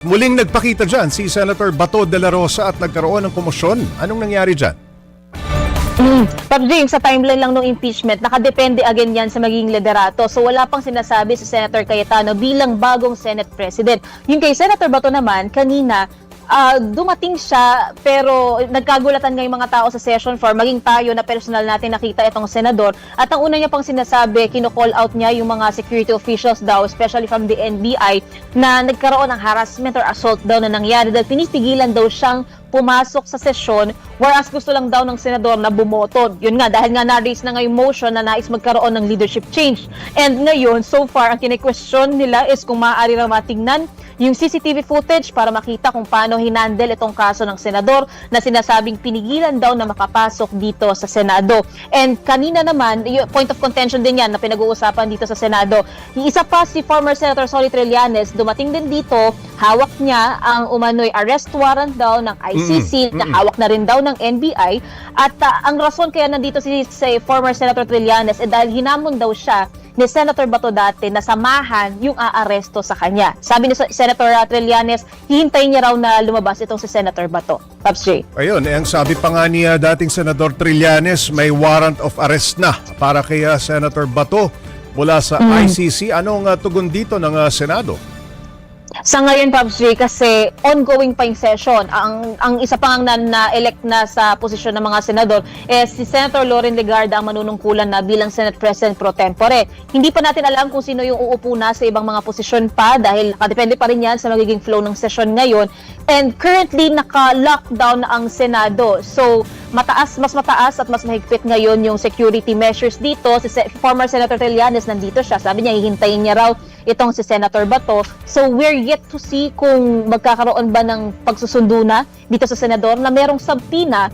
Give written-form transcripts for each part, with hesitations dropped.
Muling nagpakita dyan si Senator Bato de la Rosa at nagkaroon ng komosyon. Anong nangyari dyan? Pag James, sa timeline lang ng impeachment, nakadepende again yan sa magiging liderato. So wala pang sinasabi si Senator Cayetano bilang bagong Senate President. Yung kay Senator Bato naman, kanina, dumating siya pero nagkagulatan ngayong mga tao sa session floor, maging tayo na personal natin nakita itong senador. At ang una niya pang sinasabi, kino-call out niya yung mga security officials daw, especially from the NBI, na nagkaroon ng harassment or assault daw na nangyari dahil pinipigilan daw siyang pumasok sa sesyon, whereas gusto lang daw ng senador na bumoto. Yun nga, dahil nga na-raise na ngayong motion na nais magkaroon ng leadership change. And ngayon, so far, ang kine-question nila is kung maaari na matingnan yung CCTV footage para makita kung paano hinandle itong kaso ng senador na sinasabing pinigilan daw na makapasok dito sa Senado. And kanina naman, yung point of contention din yan na pinag-uusapan dito sa Senado. Yung isa pa si former Senator Solly Trillanes, dumating din dito, hawak niya ang umano'y arrest warrant daw ng ICC, na hawak na rin daw ng NBI. At ang rason kaya nandito si former Senator Trillanes dahil hinamon daw siya ni Senator Bato dati na samahan yung aaresto sa kanya. Sabi ni Senator Trillanes, hihintayin niya raw na lumabas itong si Senator Bato. Pops J. Ayun, ang sabi pa nga ni dating Senador Trillanes, may warrant of arrest na para kay Senator Bato mula sa ICC. Anong tugon dito ng Senado? Sa ngayon, Pops J, kasi ongoing pa yung session. Ang isa pang na-elect na sa posisyon ng mga senador si Senator Loren Legarda ang manunungkulan na bilang Senate President pro tempore. Hindi pa natin alam kung sino yung uupo na sa ibang mga posisyon pa dahil nakadepende pa rin yan sa magiging flow ng session ngayon. And currently, naka-lockdown na ang Senado. So, mas mataas at mas mahigpit ngayon yung security measures dito. Si former Senator Trillanes nandito siya. Sabi niya, hihintayin niya raw itong si Senator Bato. So we're yet to see kung magkakaroon ba ng pagsusundo na dito sa senador na merong subpoena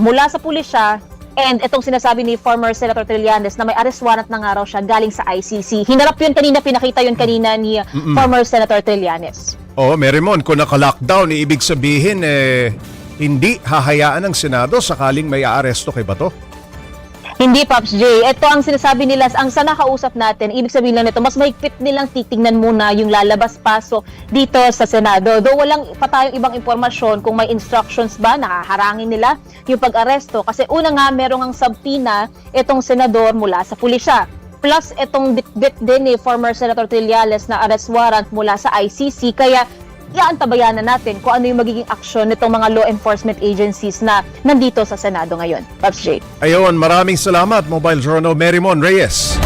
mula sa pulisya and itong sinasabi ni former Senator Trillanes na may arrest warrant na nga raw siya galing sa ICC. Hinarap yun kanina, pinakita yun kanina ni former Senator Trillanes. Oo, Merimon, kung naka-lockdown, ibig sabihin hindi hahayaan ng Senado sakaling may aaresto kay Bato? Hindi, Pops J. Ito ang sinasabi nila, ang sa nakausap natin, ibig sabihin lang nito, mas mahigpit nilang titingnan muna yung lalabas-pasok dito sa Senado. Though walang pa tayong ibang impormasyon kung may instructions ba, nakaharangin nila yung pag-aresto. Kasi una nga, merong ang subpoena itong senador mula sa pulisya. Plus, itong bit-bit din ni former Senator Trillanes na arrest warrant mula sa ICC. Kaya, iantabayan na natin kung ano yung magiging aksyon nitong mga law enforcement agencies na nandito sa Senado ngayon. Pops J. Ayun, maraming salamat, Mobile Journal Merimon Reyes.